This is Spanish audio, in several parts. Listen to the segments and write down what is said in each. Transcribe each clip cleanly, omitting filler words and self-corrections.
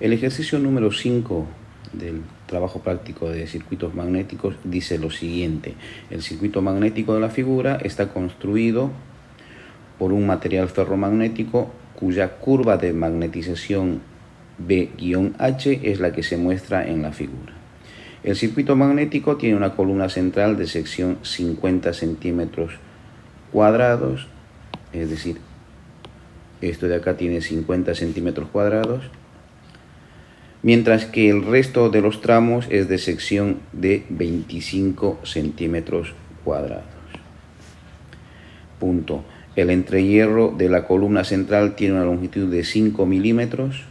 El ejercicio número 5 del trabajo práctico de circuitos magnéticos dice lo siguiente. El circuito magnético de la figura está construido por un material ferromagnético cuya curva de magnetización B-H es la que se muestra en la figura. El circuito magnético tiene una columna central de sección 50 centímetros cuadrados, es decir, esto de acá tiene 50 centímetros cuadrados, mientras que el resto de los tramos es de sección de 25 centímetros cuadrados. Punto. El entrehierro de la columna central tiene una longitud de 5 milímetros.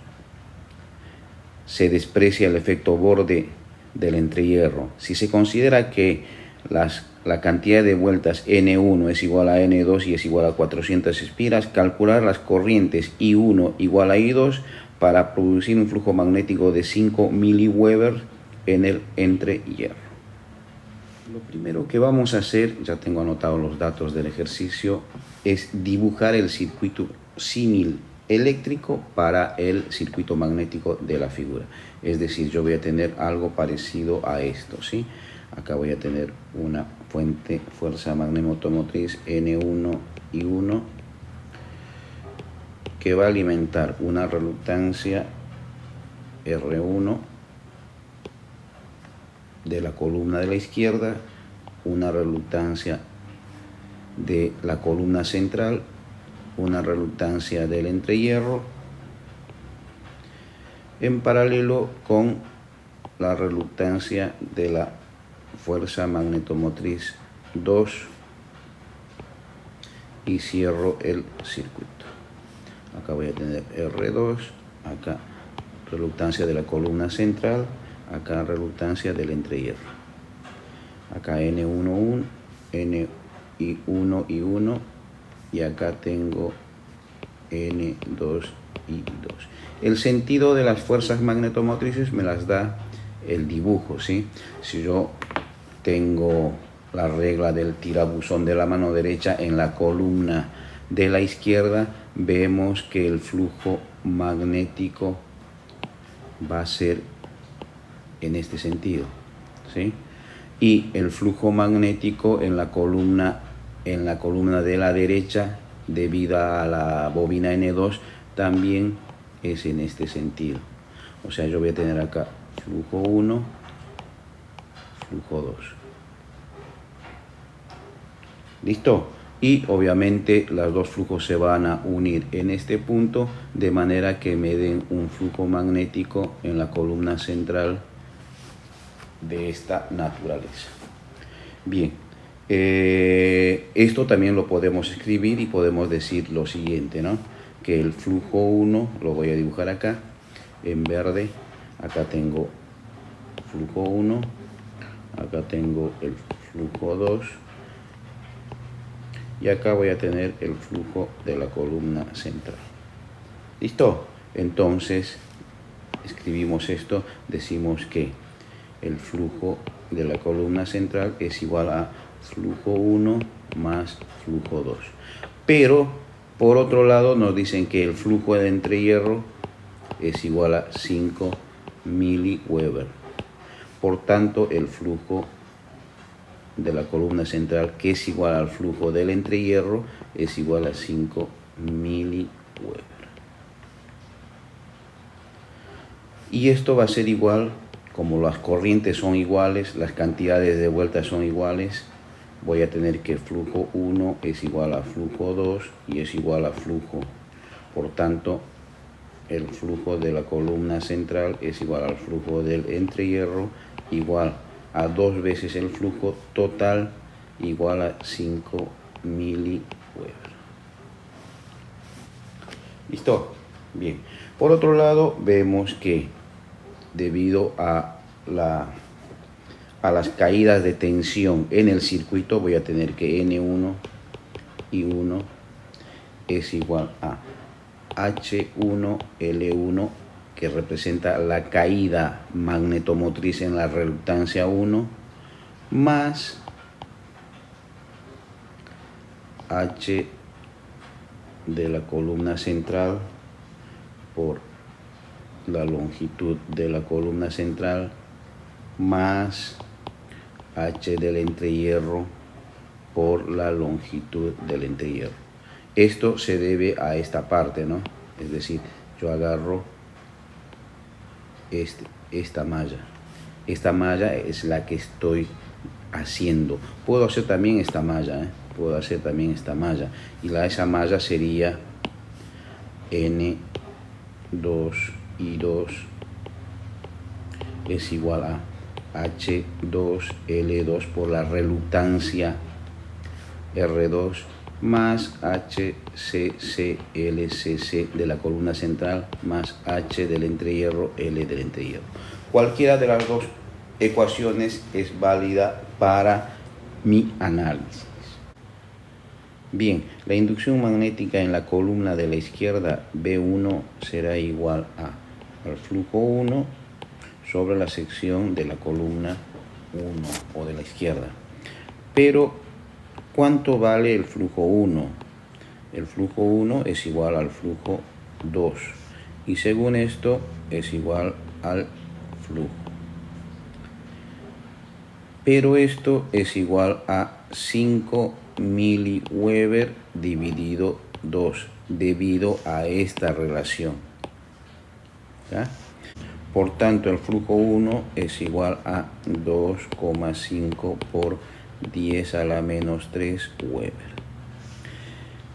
Se desprecia el efecto borde del entrehierro. Si se considera que la cantidad de vueltas N1 es igual a N2 y es igual a 400 espiras, calcular las corrientes I1 igual a I2 para producir un flujo magnético de 5 miliweber en el entrehierro. Lo primero que vamos a hacer, ya tengo anotados los datos del ejercicio, es dibujar el circuito símil eléctrico para el circuito magnético de la figura. Es decir, yo voy a tener algo parecido a esto, ¿sí? Acá voy a tener una fuerza magnetomotriz N1 y 1 que va a alimentar una reluctancia R1 de la columna de la izquierda, una reluctancia de la columna central, una reluctancia del entrehierro, en paralelo con la reluctancia de la fuerza magnetomotriz 2, y cierro el circuito. Acá voy a tener R2, acá reluctancia de la columna central, acá reluctancia del entrehierro, acá N1 y 1 y acá tengo N2 y 2. El sentido de las fuerzas magnetomotrices me las da el dibujo, ¿sí? Si yo tengo la regla del tirabuzón de la mano derecha en la columna de la izquierda, vemos que el flujo magnético va a ser en este sentido, ¿sí? Y el flujo magnético en la columna de la derecha, debido a la bobina N2, también es en este sentido. O sea, yo voy a tener acá flujo 1, flujo 2. ¿Listo? Y obviamente los dos flujos se van a unir en este punto, de manera que me den un flujo magnético en la columna central de esta naturaleza. Bien, esto también lo podemos escribir y podemos decir lo siguiente, ¿no? Que el flujo 1 lo voy a dibujar acá en verde. Acá tengo flujo 1, acá tengo el flujo 2 y acá voy a tener el flujo de la columna central. ¿Listo? Entonces escribimos esto, decimos que el flujo de la columna central es igual a flujo 1 más flujo 2. Pero, por otro lado, nos dicen que el flujo de entrehierro es igual a 5 miliweber. Por tanto, el flujo de la columna central, que es igual al flujo del entrehierro, es igual a 5 miliweber. Y esto va a ser igual, como las corrientes son iguales, las cantidades de vueltas son iguales, voy a tener que flujo 1 es igual a flujo 2 y es igual a flujo. Por tanto, el flujo de la columna central es igual al flujo del entrehierro, igual a 2 veces el flujo total, igual a 5 miliweber. ¿Listo? Bien. Por otro lado, vemos que debido a las caídas de tensión en el circuito, voy a tener que N1 y 1 es igual a H1L1, que representa la caída magnetomotriz en la reluctancia 1, más H de la columna central por la longitud de la columna central más H del entrehierro por la longitud del entrehierro. Esto se debe a esta parte, ¿no? Es decir, yo agarro esta malla. Esta malla es la que estoy haciendo. Puedo hacer también esta malla, puedo hacer también esta malla. Y esa malla sería N2 y 2 es igual a H2L2 por la reluctancia R2 más HCCLCC de la columna central más H del entrehierro L del entrehierro. Cualquiera de las dos ecuaciones es válida para mi análisis. Bien, la inducción magnética en la columna de la izquierda B1 será igual al flujo 1 sobre la sección de la columna 1 o de la izquierda. Pero, ¿cuánto vale el flujo 1? El flujo 1 es igual al flujo 2 y según esto es igual al flujo. Pero esto es igual a 5 miliweber dividido 2 debido a esta relación. ¿Ya? Por tanto, el flujo 1 es igual a 2,5 por 10 a la menos 3 Weber.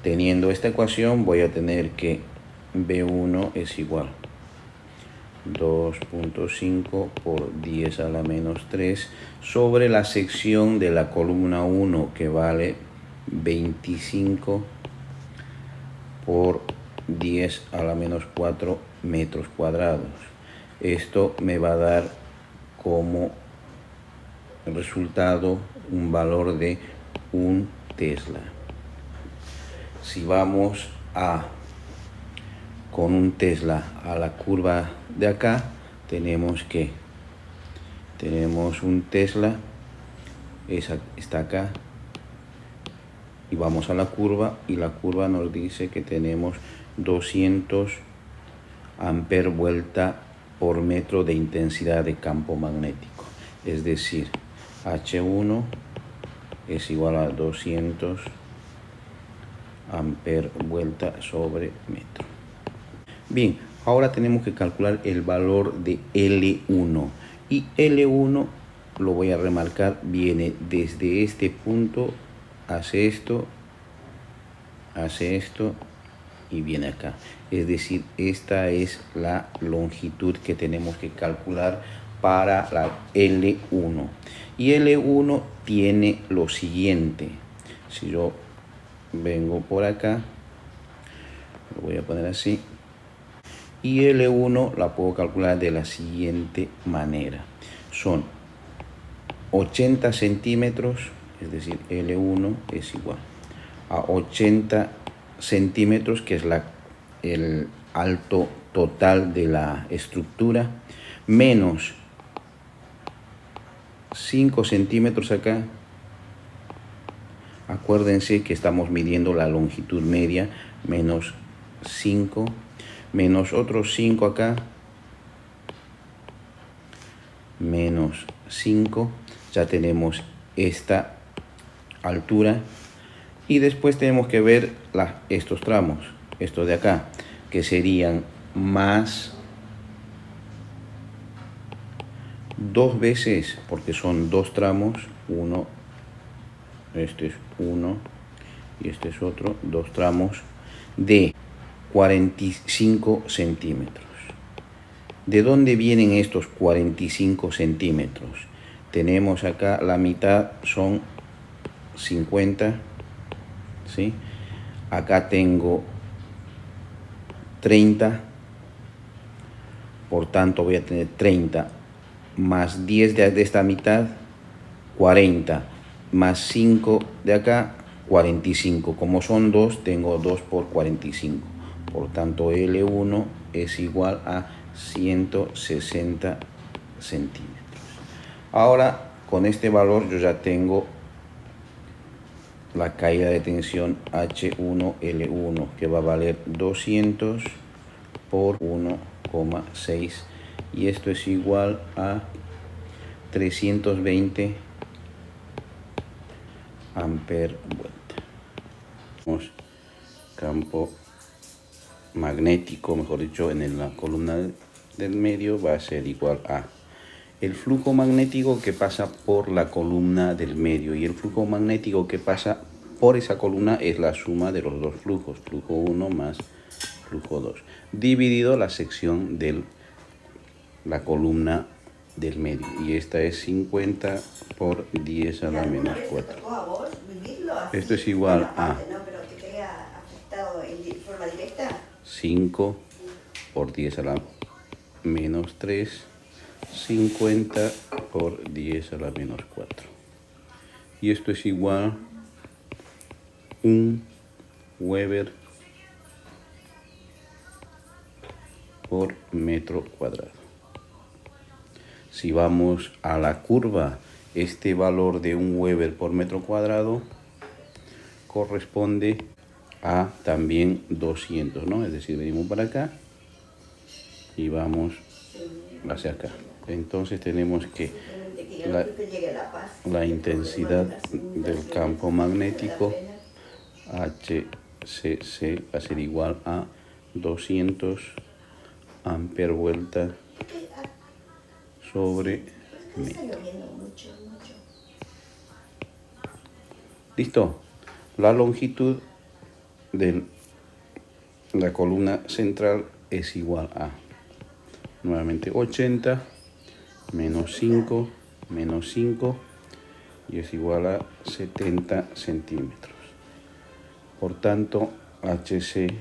Teniendo esta ecuación, voy a tener que B1 es igual a 2,5 por 10 a la menos 3 sobre la sección de la columna 1 que vale 25 por 10 a la menos 4 metros cuadrados. Esto me va a dar como resultado un valor de 1 Tesla. Si vamos con 1 Tesla a la curva de acá, tenemos 1 Tesla, está acá, y vamos a la curva, y la curva nos dice que tenemos 200 amper vuelta por metro de intensidad de campo magnético. Es decir, H1 es igual a 200 amper vuelta sobre metro. Bien, ahora tenemos que calcular el valor de L1. Y L1, lo voy a remarcar, viene desde este punto, hace esto y viene acá. Es decir, esta es la longitud que tenemos que calcular para la L1. Y L1 tiene lo siguiente. Si yo vengo por acá, lo voy a poner así. Y L1 la puedo calcular de la siguiente manera. Son 80 centímetros, es decir, L1 es igual a 80 centímetros, que es el alto total de la estructura, menos 5 centímetros acá. Acuérdense que estamos midiendo la longitud media, menos 5, menos otros 5 acá, menos 5, ya tenemos esta altura. Y después tenemos que ver estos tramos, estos de acá, que serían más 2 veces, porque son 2 tramos, uno, este es 1 y este es otro, 2 tramos de 45 centímetros. ¿De dónde vienen estos 45 centímetros? Tenemos acá la mitad, son 50, ¿sí? Acá tengo 30, por tanto voy a tener 30 más 10 de esta mitad, 40, más 5 de acá, 45. Como son 2, tengo 2 por 45. Por tanto, L1 es igual a 160 centímetros. Ahora, con este valor yo ya tengo la caída de tensión H1L1, que va a valer 200 por 1 4,6 y esto es igual a 320 amper vuelta. Tenemos campo magnético, mejor dicho, en la columna del medio va a ser igual a el flujo magnético que pasa por la columna del medio, y el flujo magnético que pasa por esa columna es la suma de los dos flujos, flujo 1 más flujo 2, dividido la sección de la columna del medio, y esta es 50 por 10 a la menos 4. Esto es igual a 5 por 10 a la menos 3, 50 por 10 a la menos 4. Y esto es igual a 1 Weber por metro cuadrado. Si vamos a la curva, este valor de 1 Weber por metro cuadrado corresponde a también 200, ¿no? Es decir, venimos para acá y vamos hacia acá. Entonces tenemos que la intensidad del campo magnético HCC va a ser igual a 200 amper vuelta sobre metro. ¿Listo? La longitud de la columna central es igual a, nuevamente, 80 menos 5 menos 5, y es igual a 70 centímetros. Por tanto, HC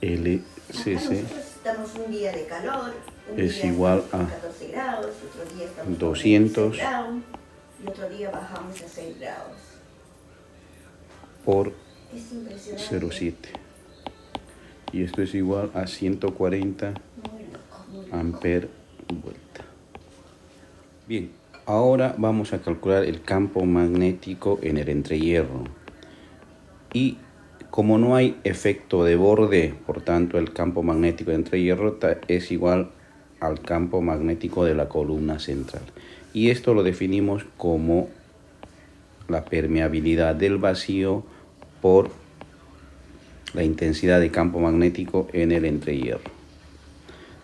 LCC estamos un día de calor, es igual a 14 grados, otro día estamos 200 grados, y otro día bajamos a 6 grados. Por 0,7. Y esto es igual a 140 amper vuelta. Bien, ahora vamos a calcular el campo magnético en el entrehierro. Y como no hay efecto de borde, por tanto el campo magnético de entrehierro es igual al campo magnético de la columna central. Y esto lo definimos como la permeabilidad del vacío por la intensidad de campo magnético en el entrehierro.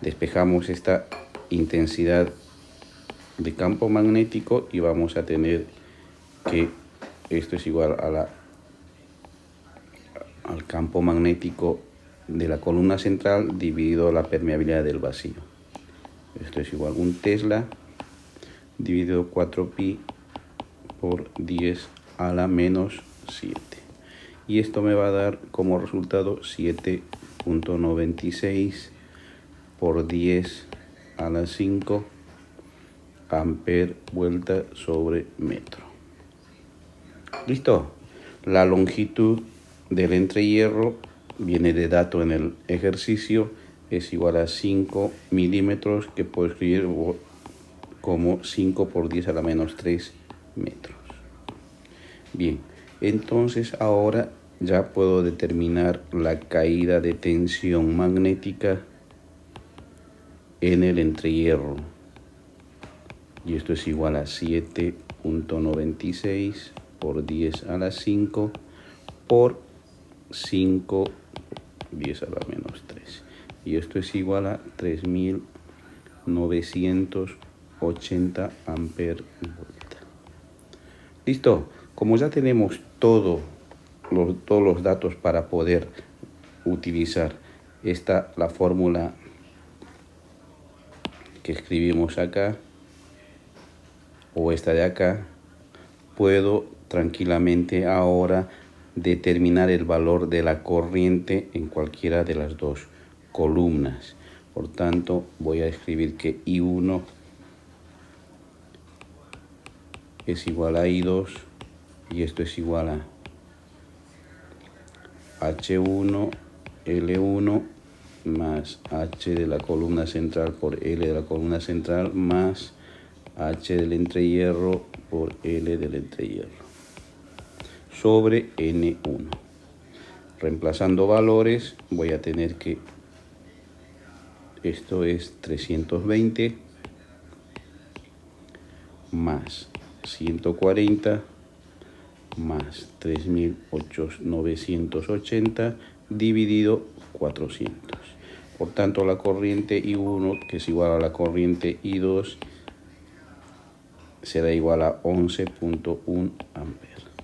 Despejamos esta intensidad de campo magnético y vamos a tener que esto es igual a al campo magnético de la columna central dividido la permeabilidad del vacío. Esto es igual a 1 Tesla dividido 4pi por 10 a la menos 7. Y esto me va a dar como resultado 7,96 por 10 a la 5 amper vuelta sobre metro. ¿Listo? La longitud del entrehierro viene de dato en el ejercicio, es igual a 5 milímetros, que puedo escribir como 5 por 10 a la menos 3 metros. Bien, entonces ahora ya puedo determinar la caída de tensión magnética en el entrehierro. Y esto es igual a 7,96 por 10 a la 5 por 5, 10 a la menos 3. Y esto es igual a 3.980 amper vuelta. ¿Listo? Como ya tenemos todos los datos para poder utilizar la fórmula que escribimos acá, o esta de acá, puedo tranquilamente ahora determinar el valor de la corriente en cualquiera de las dos columnas. Por tanto, voy a escribir que I1 es igual a I2 y esto es igual a H1 L1 más H de la columna central por L de la columna central más H del entrehierro por L del entrehierro sobre N1. Reemplazando valores, voy a tener que Esto es 320 más 140 más 3.980 dividido 400. Por tanto, la corriente I1, que es igual a la corriente I2, será igual a 11.1 amperes.